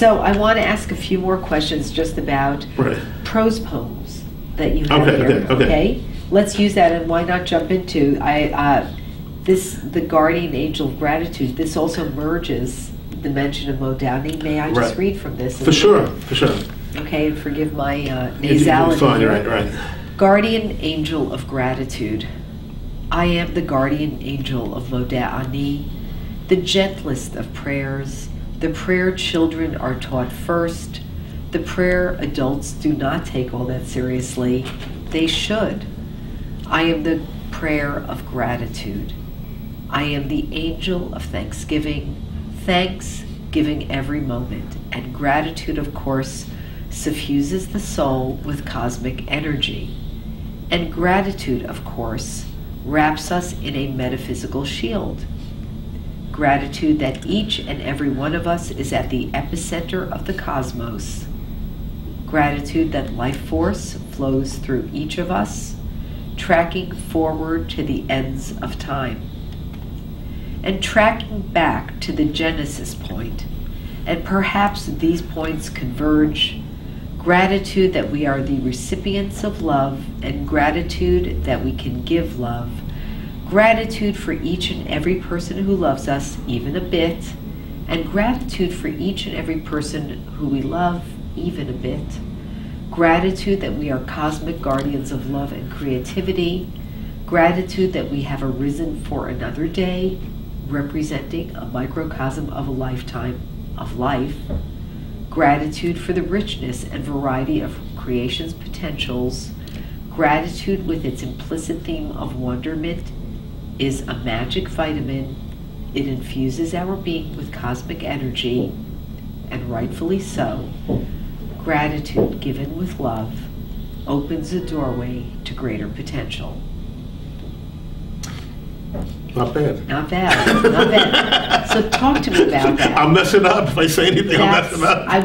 So I want to ask a few more questions just about prose poems that you have here. Okay. Let's use that, and why not jump into the guardian angel of gratitude. This also merges the mention of modality. May I just read from this? For sure. Okay, and forgive my nasality. Fine, right. Guardian angel of gratitude. I am the guardian angel of Moda'ani, the gentlest of prayers. The prayer children are taught first. The prayer adults do not take all that seriously. They should. I am the prayer of gratitude. I am the angel of thanksgiving. Thanks giving every moment. And gratitude, of course, suffuses the soul with cosmic energy. And gratitude, of course, wraps us in a metaphysical shield. Gratitude that each and every one of us is at the epicenter of the cosmos. Gratitude that life force flows through each of us, tracking forward to the ends of time. And tracking back to the genesis point, and perhaps these points converge. Gratitude that we are the recipients of love, and gratitude that we can give love. Gratitude for each and every person who loves us, even a bit, and gratitude for each and every person who we love, even a bit. Gratitude that we are cosmic guardians of love and creativity. Gratitude that we have arisen for another day, representing a microcosm of a lifetime of life. Gratitude for the richness and variety of creation's potentials. Gratitude with its implicit theme of wonderment is a magic vitamin. It infuses our being with cosmic energy, and rightfully so. Gratitude given with love opens a doorway to greater potential. Not bad. Not bad. So talk to me about that. I'll mess it up if I say anything. I'll mess it up. I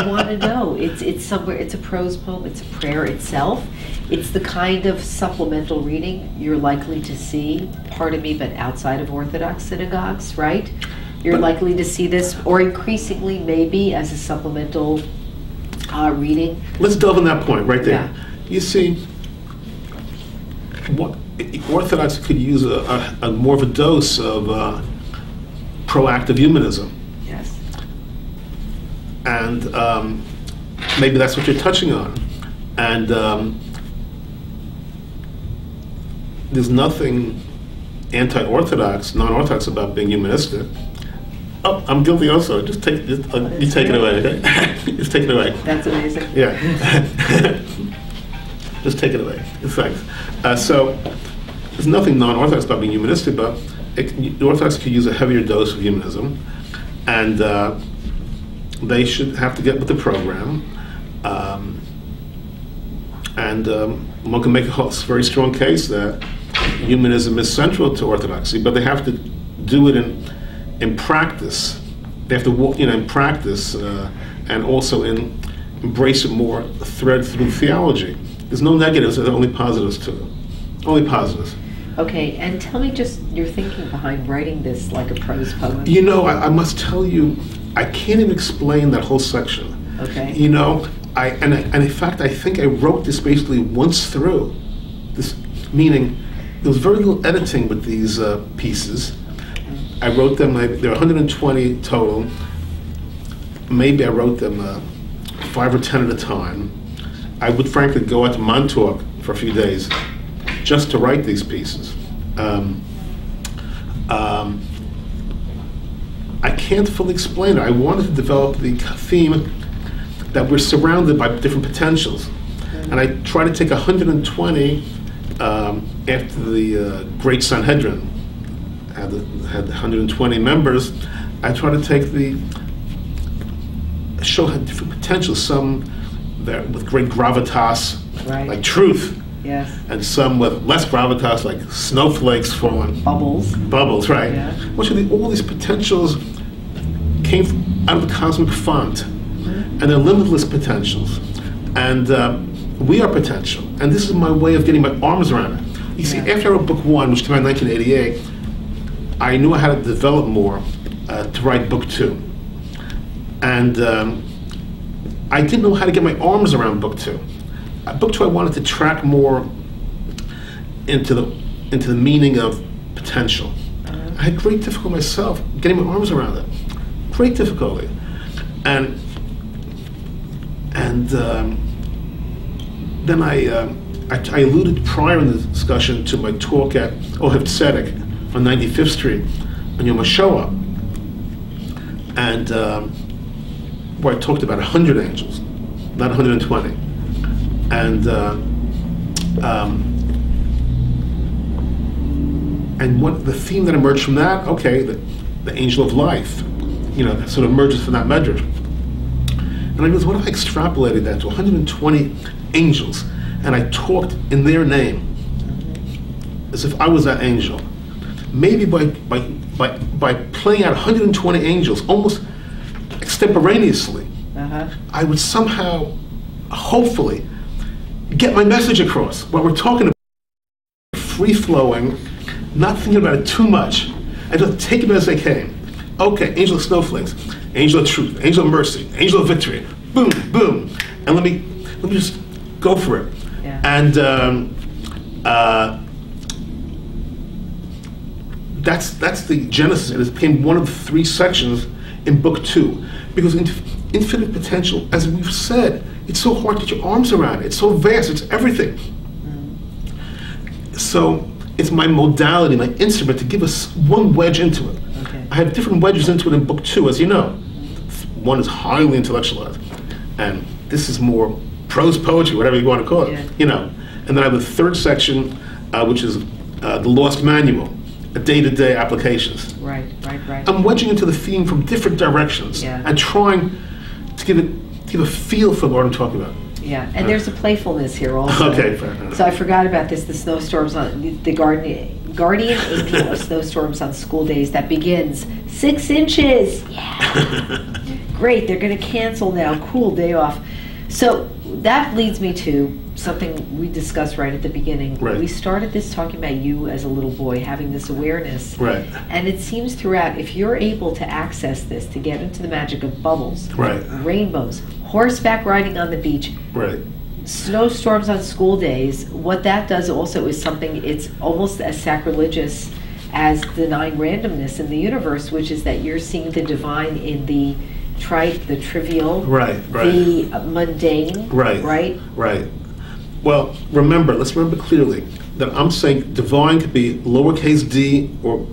want to know. It's somewhere. It's a prose poem. It's a prayer itself. It's the kind of supplemental reading you're likely to see. Pardon me, but outside of Orthodox synagogues, right? You're likely to see this, or increasingly maybe as a supplemental reading. Let's delve on that point right there. Yeah. You see, what Orthodox could use a more of a dose of proactive humanism. Yes. And maybe that's what you're touching on. And there's nothing anti-Orthodox, non-Orthodox about being humanistic. Oh, I'm guilty also. You take it away, okay? Just take it away. That's amazing. Yeah. Just take it away. Thanks. So there's nothing non-Orthodox about being humanistic, but the Orthodox could use a heavier dose of humanism, and they should have to get with the program. And one can make a very strong case that humanism is central to Orthodoxy, but they have to do it in practice. They have to walk, in practice, and also embrace it more thread through theology. There's no negatives, there's only positives to it. Only positives. Okay, and tell me just your thinking behind writing this like a prose poem. I must tell you, I can't even explain that whole section. Okay. And in fact, I think I wrote this basically once through. This meaning, there was very little editing with these pieces. I wrote them, there are 120 total. Maybe I wrote them 5 or 10 at a time. I would frankly go out to Montauk for a few days just to write these pieces. I can't fully explain it. I wanted to develop the theme that we're surrounded by different potentials. And I try to take 120 after the Great Sanhedrin had 120 members. I try to take show different potentials, some that with great gravitas, right, like truth. Yes. And some with less gravitas, like snowflakes falling. Bubbles, right. Yeah. All these potentials came out of the cosmic font, and they're limitless potentials. And we are potential. And this is my way of getting my arms around it. You see, after I wrote book 1, which came out in 1988, I knew I had to develop more to write book 2. And I didn't know how to get my arms around book 2. Book 2, I wanted to track more into the meaning of potential. I had great difficulty myself getting my arms around it. Great difficulty. And then I alluded prior in the discussion to my talk at Ohev Tzedek on 95th Street on Yom HaShoah, and where I talked about 100 angels, not 120. And what the theme that emerged from that, okay, the angel of life, that sort of emerges from that medrash. And I realized, what if I extrapolated that to 120 angels, and I talked in their name, as if I was that angel? Maybe by playing out 120 angels, almost extemporaneously, I would somehow, hopefully, get my message across. What we're talking about, free-flowing, not thinking about it too much, and just take them as they came. Okay, angel of snowflakes, angel of truth, angel of mercy, angel of victory, boom, boom, and let me just go for it. Yeah. And that's the genesis. It became one of the 3 sections in book 2, because infinite potential, as we've said, it's so hard to get your arms around it. It's so vast. It's everything. So it's my modality, my instrument, to give us one wedge into it. Okay. I have different wedges into it in book 2, as you know. One is highly intellectualized, and this is more prose poetry, whatever you want to call it. Yeah. And then I have a 3rd section, which is the Lost Manual, day-to-day applications. Right. I'm wedging into the theme from different directions, and trying to give a feel for what I'm talking about. Yeah, and there's a playfulness here also. Okay, fair enough. So I forgot about this, the snowstorms on the guardian angel of snowstorms on school days that begins 6 inches. Yeah. Great, they're going to cancel now. Cool, day off. So that leads me to something we discussed right at the beginning. Right. We started this talking about you as a little boy having this awareness. Right. And it seems throughout, if you're able to access this, to get into the magic of bubbles, Right. rainbows, horseback riding on the beach, Right. snowstorms on school days, what that does also is something, it's almost as sacrilegious as denying randomness in the universe, which is that you're seeing the divine in the trite, the trivial, Right. the mundane, Right. right? Well, let's remember clearly that I'm saying divine could be lowercase d or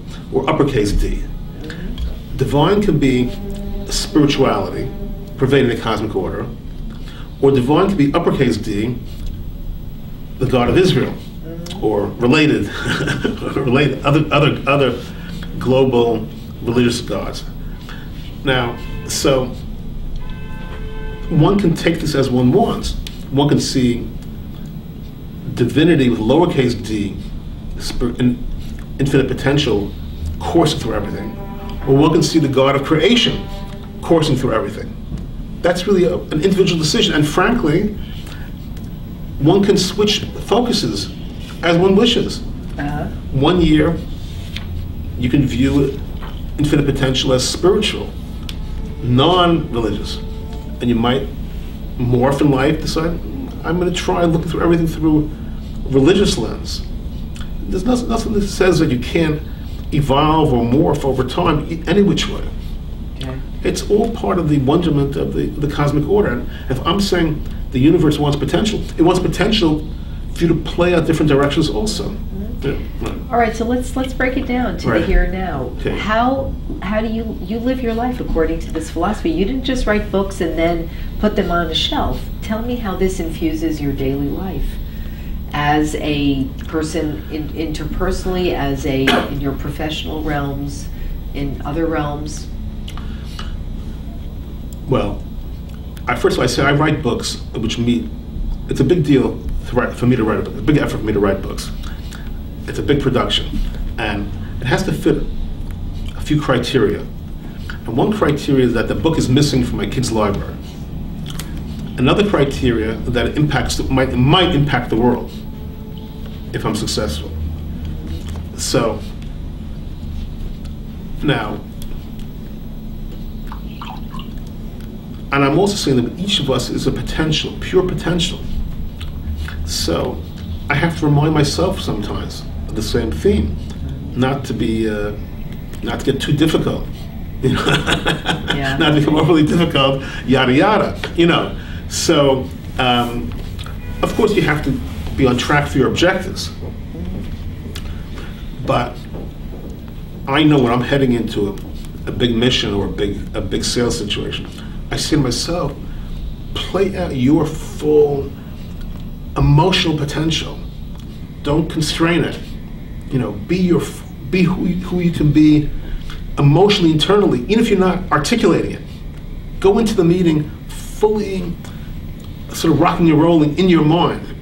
uppercase d. Mm-hmm. Divine can be spirituality pervading the cosmic order, or divine could be uppercase d, the God of Israel, or related, other global religious gods. Now, so one can take this as one wants. One can see divinity with lowercase d, infinite potential, coursing through everything. Or one can see the God of creation coursing through everything. That's really an individual decision. And frankly, one can switch focuses as one wishes. One year, you can view infinite potential as spiritual, non-religious. And you might morph in life, decide, I'm going to try looking through everything through a religious lens. There's nothing that says that you can't evolve or morph over time any which way. Okay. It's all part of the wonderment of the cosmic order. And if I'm saying the universe wants potential, it wants potential for you to play out different directions also. Mm-hmm. Yeah, right. All right, so let's break it down to the here and now. Okay. How do you live your life according to this philosophy? You didn't just write books and then put them on a shelf. Tell me how this infuses your daily life as a person, interpersonally, in your professional realms, in other realms. Well, first of all, I say I write books, which it's a big deal for me to write a book. A big effort for me to write books. It's a big production, and it has to fit a few criteria. And one criteria is that the book is missing from my kids' library. Another criteria that it might impact the world if I'm successful. So now, And I'm also saying that each of us is a potential, pure potential. So I have to remind myself sometimes of the same theme, not to get too difficult, you know, Yeah. not to become overly difficult, yada yada, you know. So of course you have to be on track for your objectives, but I know when I'm heading into a big mission or a big sales situation, I say to myself, play out your full emotional potential. Don't constrain it. You know, be who you can be emotionally, internally, even if you're not articulating it. Go into the meeting fully sort of rocking and rolling in your mind,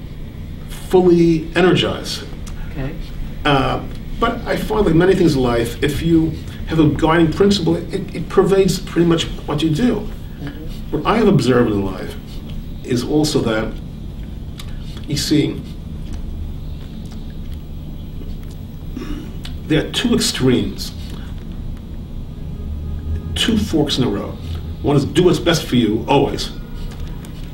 fully energized. Okay. But I find like many things in life, if you have a guiding principle, it pervades pretty much what you do. What I have observed in life is also that, you see, there are two extremes, two forks in the road. One is do what's best for you, always.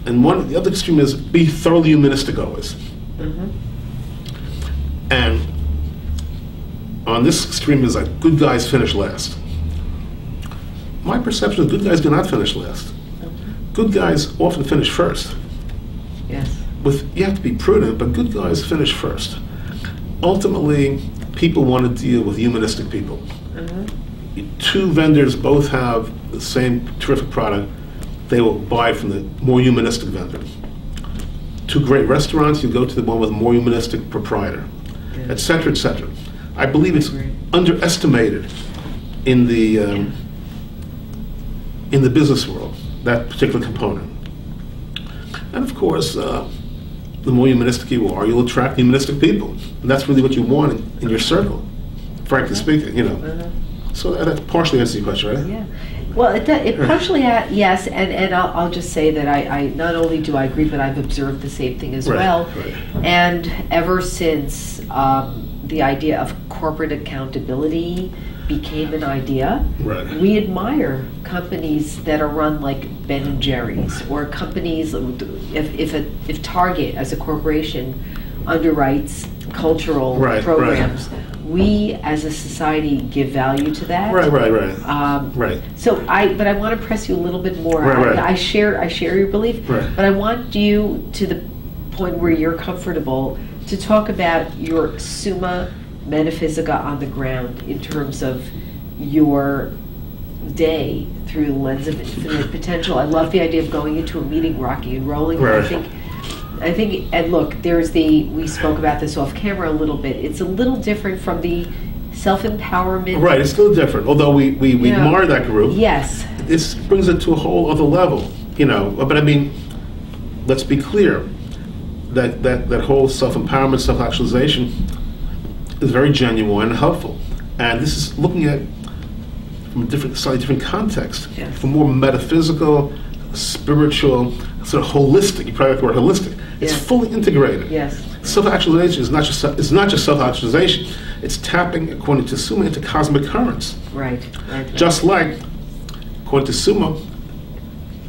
And the other extreme is be thoroughly humanistic, always. And on this extreme is like good guys finish last. My perception is good guys do not finish last. Good guys often finish first. Yes. You have to be prudent, but good guys finish first. Ultimately, people want to deal with humanistic people. Two vendors both have the same terrific product. They will buy from the more humanistic vendor. Two great restaurants, you go to the one with more humanistic proprietor, et cetera, et cetera. I believe it's underestimated in the business world, that particular component. And of course, the more humanistic you are, you'll attract humanistic people. And that's really what you want in your circle, frankly speaking, you know. So that partially answers your question, right? Yeah. Well, it partially, yes, and I'll just say that I not only do I agree, but I've observed the same thing as well. Right. And ever since the idea of corporate accountability became an idea, we admire companies that are run like Ben and Jerry's, or companies, if Target as a corporation underwrites cultural programs, we as a society give value to that. Right. So but I want to press you a little bit more. I share your belief, but I want you, to the point where you're comfortable, to talk about your Summa Metaphysica on the ground in terms of your day through the lens of infinite potential. I love the idea of going into a meeting rocking and rolling. I think, and look, we spoke about this off camera a little bit. It's a little different from the self-empowerment. Right, it's still different. Although we admire that group. Yes. This brings it to a whole other level, you know. But I mean, let's be clear. That whole self-empowerment, self-actualization is very genuine and helpful. And this is looking at from a slightly different context, from more metaphysical, spiritual, sort of holistic. You probably have the word holistic. It's fully integrated. Yes. Self-actualization is not just self-actualization. It's tapping, according to Summa, into cosmic currents. Right. Just like, according to Summa,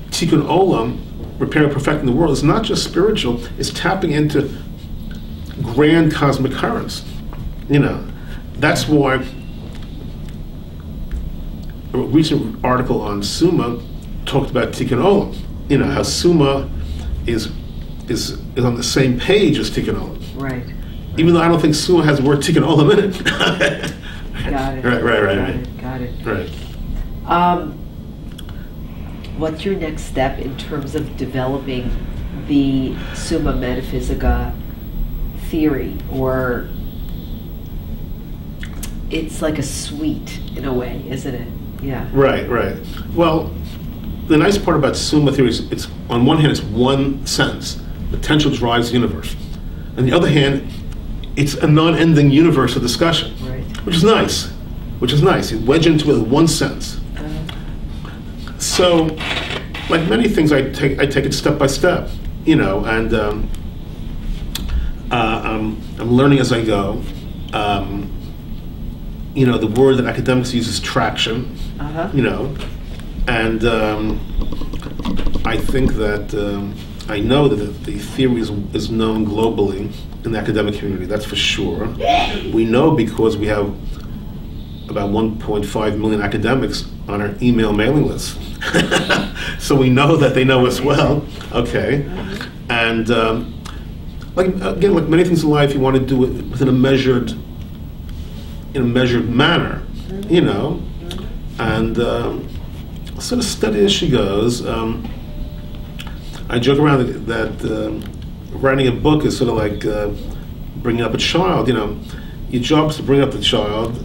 Tikkun Olam, repairing, perfecting the world, is not just spiritual. It's tapping into grand cosmic currents. You know, that's why a recent article on Summa talked about Tikkun Olam. You know, how Summa is on the same page as Tikkun Olam. Right. Even though I don't think Summa has the word Tikkun Olam in it. Got it. Right. Got it. Right. What's your next step in terms of developing the Summa Metaphysica theory? Or it's like a suite in a way, isn't it? Yeah. Right. Well, the nice part about Summa theory is, it's on one hand, it's one sentence: potential drives the universe. On the other hand, it's a non-ending universe of discussion, which is nice. You wedge into it with one sentence. So, like many things, I take it step by step, you know, and I'm learning as I go. You know, the word that academics use is traction, you know, and I think that I know that the theory is known globally in the academic community. That's for sure. We know because we have about 1.5 million academics on our email mailing list. So we know that they know us well. Okay, and like many things in life, you want to do it in a measured manner, you know, and sort of steady as she goes. I joke around that writing a book is sort of like bringing up a child. You know, your job is to bring up the child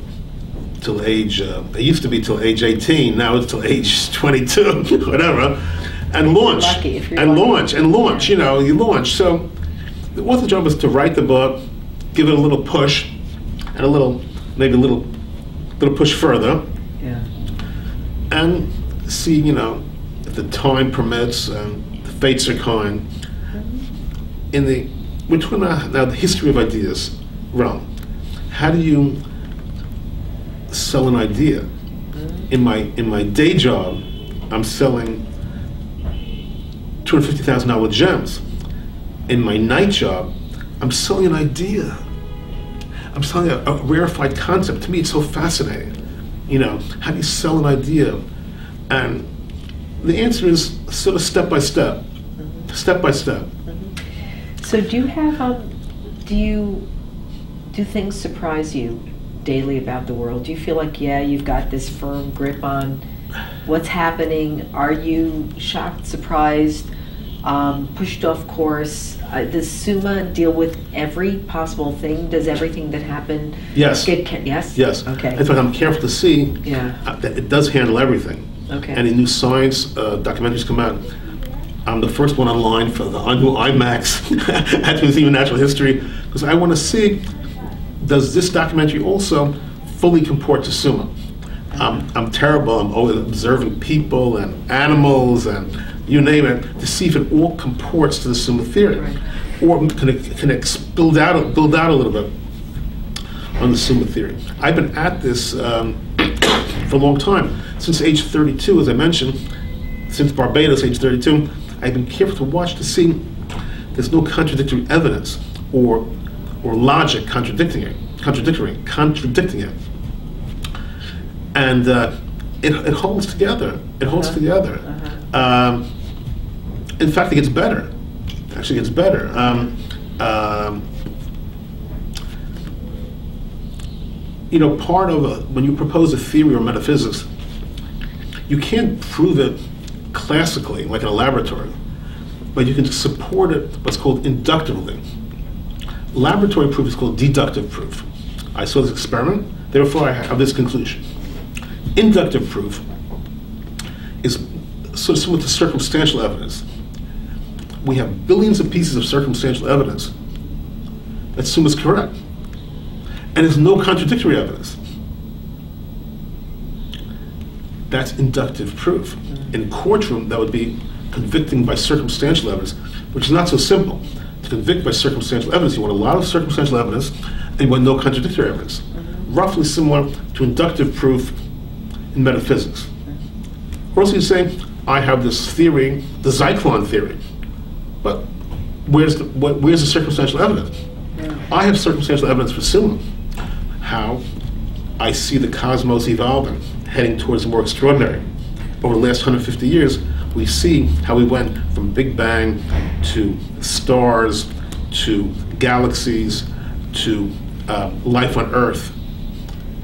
till age. It used to be till age 18. Now it's till age 22, whatever, and launch and launch. You know, you launch. So the author's job is to write the book, give it a little push, and maybe a little push further, and see, you know, if the time permits and the fates are kind. We're talking about now the history of ideas realm. How do you sell an idea? In my day job, I'm selling $250,000 gems. In my night job, I'm selling an idea. I'm selling a rarefied concept. To me, it's so fascinating. You know, how do you sell an idea? And the answer is sort of step by step. So do you have, do things surprise you daily about the world? Do you feel like, you've got this firm grip on what's happening? Are you shocked, surprised, pushed off course? Does Summa deal with every possible thing? Does everything that happened yes. Yes? Yes. Okay. In fact, I'm careful to see that it does handle everything. Okay. Any new science documentaries come out, I'm the first one online for the new IMAX at the Museum of Natural History, because I want to see, does this documentary also fully comport to Summa? I'm terrible. I'm always observing people and animals and you name it to see if it all comports to the Summa theory, right. Or can it build out a little bit on the Summa theory. I've been at this for a long time, since age 32, as I mentioned, since Barbados, age 32. I've been careful to watch to see there's no contradictory evidence or logic contradicting it, and it holds together. It holds together. In fact, it gets better. It actually gets better. You know, part of when you propose a theory or metaphysics, you can't prove it classically, like in a laboratory, but you can support it what's called inductively. Laboratory proof is called deductive proof. I saw this experiment, therefore I have this conclusion. Inductive proof is sort of similar to circumstantial evidence. We have billions of pieces of circumstantial evidence that Summa is correct, and there's no contradictory evidence. That's inductive proof. In courtroom, that would be convicting by circumstantial evidence, which is not so simple. To convict by circumstantial evidence, you want a lot of circumstantial evidence, and you want no contradictory evidence. Roughly similar to inductive proof in metaphysics. Or else you say, I have this theory, the Zyklon theory, but where's the circumstantial evidence? I have circumstantial evidence for Summa, how I see the cosmos evolving, heading towards the more extraordinary. Over the last 150 years, we see how we went from Big Bang to stars, to galaxies, to life on Earth,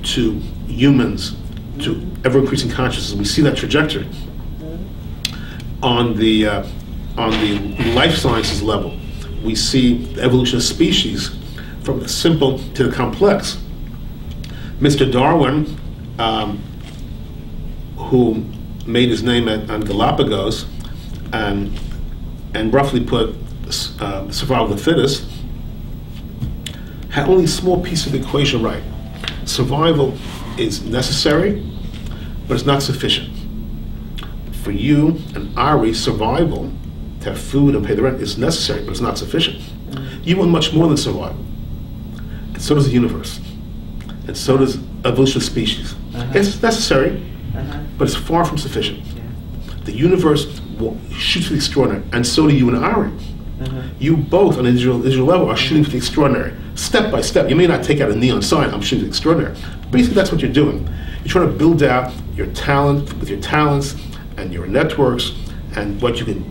to humans, to ever-increasing consciousness. We see that trajectory. On the life sciences level, we see the evolution of species from the simple to the complex. Mr. Darwin, who made his name on Galapagos and roughly put survival of the fittest, had only a small piece of the equation right. Survival is necessary, but it's not sufficient. For you and Ari, survival, to have food and pay the rent, is necessary, but it's not sufficient. You want much more than survival. And so does the universe. And so does evolution of species. It's necessary, but it's far from sufficient. The universe shoots for the extraordinary, and so do you and Ari. You both, on an individual level, are shooting for the extraordinary, step by step. You may not take out a neon sign, I'm shooting for the extraordinary. But basically, that's what you're doing. You're trying to build out your talent with your talents and your networks and what you can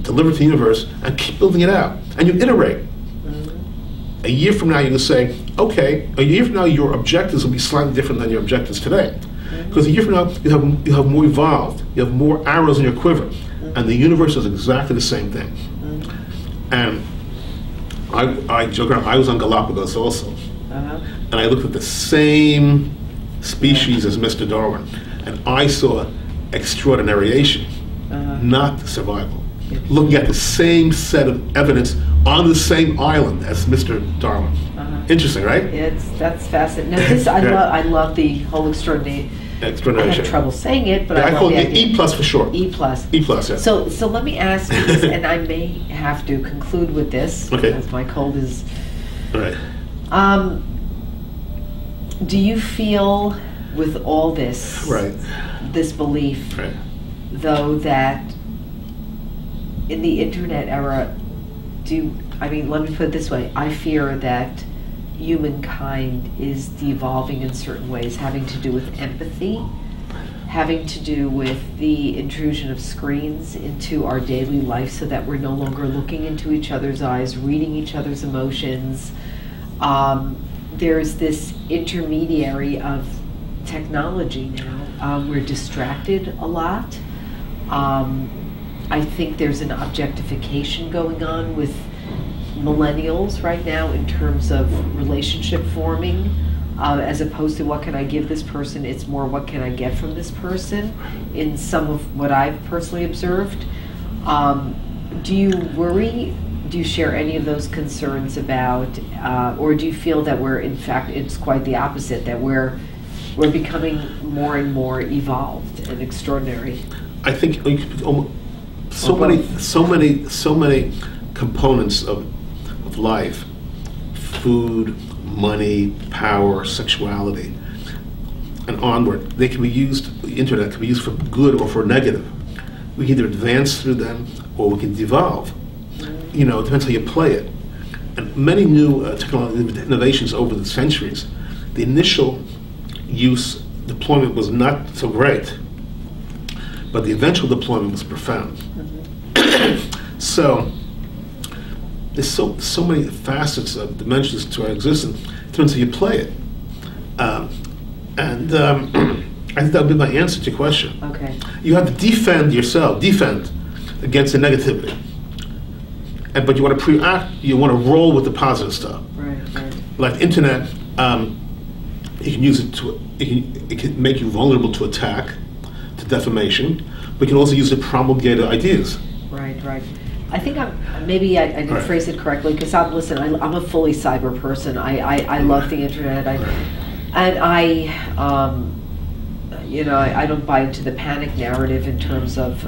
deliver to the universe, and keep building it out. And you iterate. A year from now, you can say, okay, a year from now, your objectives will be slightly different than your objectives today. Because a year from now, you have more evolved, you have more arrows in your quiver, and the universe is exactly the same thing. And I joke around, I was on Galapagos also, and I looked at the same species as Mr. Darwin, and I saw extraordinariation, not survival. Looking at the same set of evidence on the same island as Mr. Darwin. Interesting, right? That's fascinating. Now, this I love the whole extraordinary. I have trouble saying it, but I call love it the E+ for short. E+. E+, yeah. So let me ask you this, and I may have to conclude with this, because my cold is. All right. Do you feel, with all this, this belief, though, that in the internet era, let me put it this way, I fear that humankind is de-evolving in certain ways, having to do with empathy, having to do with the intrusion of screens into our daily life so that we're no longer looking into each other's eyes, reading each other's emotions. There's this intermediary of technology now. We're distracted a lot. I think there's an objectification going on with millennials right now in terms of relationship forming, as opposed to what can I give this person, it's more what can I get from this person in some of what I've personally observed. Do you worry, do you share any of those concerns about, or do you feel that we're, in fact, it's quite the opposite, that we're becoming more and more evolved and extraordinary? I think so many components of life, food, money, power, sexuality, and onward, they can be used, the internet can be used for good or for negative. We can either advance through them or we can devolve. It depends how you play it. And many new technological innovations over the centuries, the initial deployment was not so great, but the eventual deployment was profound. So there's so many facets of dimensions to our existence in terms of how you play it. I think that would be my answer to your question. Okay. You have to defend yourself, against the negativity. But you want to roll with the positive stuff. Right. Like the internet, you can use it it can make you vulnerable to attack, to defamation, but you can also use it to promulgate ideas. Right. I think maybe I didn't phrase it correctly, because I'm a fully cyber person. I love the internet. I don't buy into the panic narrative in terms of,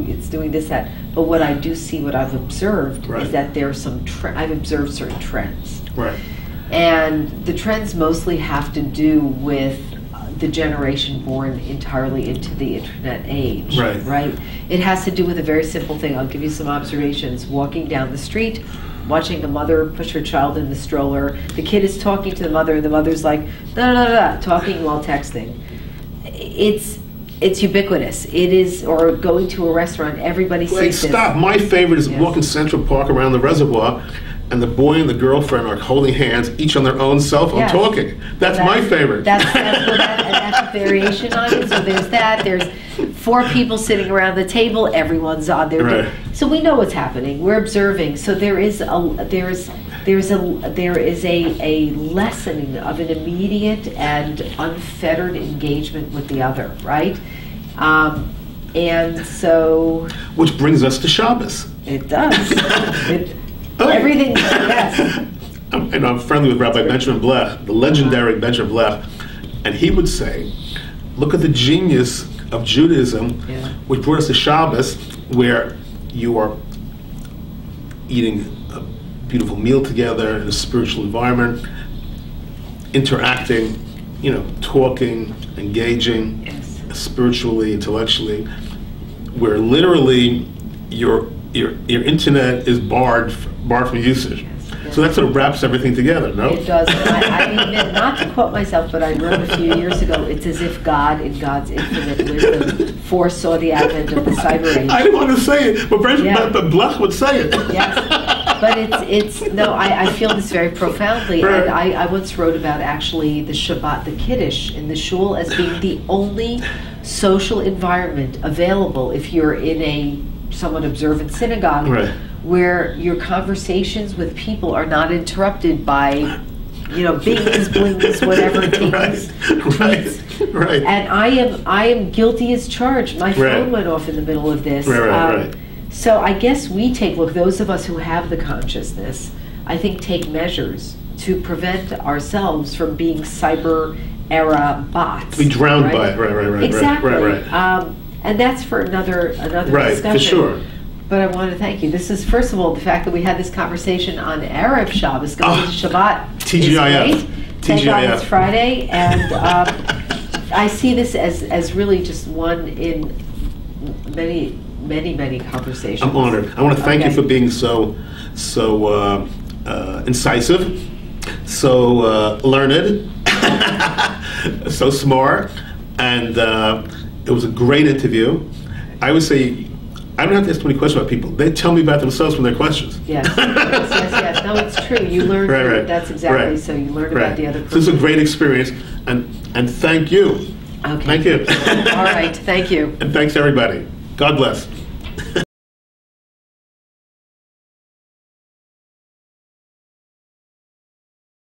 it's doing this, that. But what I do see, what I've observed, is that there are I've observed certain trends. Right. And the trends mostly have to do with the generation born entirely into the internet age. Right. It has to do with a very simple thing. I'll give you some observations. Walking down the street, watching a mother push her child in the stroller. The kid is talking to the mother, and the mother's like, talking while texting. It's ubiquitous. It is, or going to a restaurant, everybody sees this. Stop. My favorite is walking Central Park around the reservoir, and the boy and the girlfriend are holding hands, each on their own cell phone, talking. That's my favorite. That's a variation on it. So there's that. There's 4 people sitting around the table. Everyone's on their. Right. So we know what's happening. We're observing. So there is a lessening of an immediate and unfettered engagement with the other, right? And so. Which brings us to Shabbos. It does. Everything, yes. I'm friendly with Rabbi Benjamin Blech, the legendary Benjamin Blech, and he would say, look at the genius of Judaism, which brought us to Shabbos, where you are eating a beautiful meal together in a spiritual environment, interacting, talking, engaging, spiritually, intellectually. where literally your internet is barred from usage. So that sort of wraps everything together, no? It does. I mean, not to quote myself, but I wrote a few years ago, it's as if God, in God's infinite wisdom, foresaw the advent of the cyber age. I didn't want to say it, but Blech would say it. Yes. But I feel this very profoundly. Right. And I once wrote about actually the Shabbat, the Kiddush in the shul as being the only social environment available if you're in a somewhat observant synagogue. Right. Where your conversations with people are not interrupted by, bings, blings, whatever things. Right. And I am guilty as charged. My phone went off in the middle of this. Right. So I guess we those of us who have the consciousness, I think take measures to prevent ourselves from being cyber era bots. To be drowned by it. Right. Exactly. Right. And that's for another discussion. For sure. But I want to thank you. This is, first of all, the fact that we had this conversation on Erev Shabbos going into Shabbat TGIF. is great. Thank God it's Friday. And I see this as really just one in many, many, many conversations. I'm honored. I want to thank you for being so incisive, so learned, so smart, and it was a great interview. I would say, I don't have to ask too many questions about people. They tell me about themselves from their questions. Yes. No, it's true. You learn. Right. That's exactly so. You learn about the other person. So this is a great experience, and thank you. Okay. Thank you. All right. Thank you. And thanks everybody. God bless.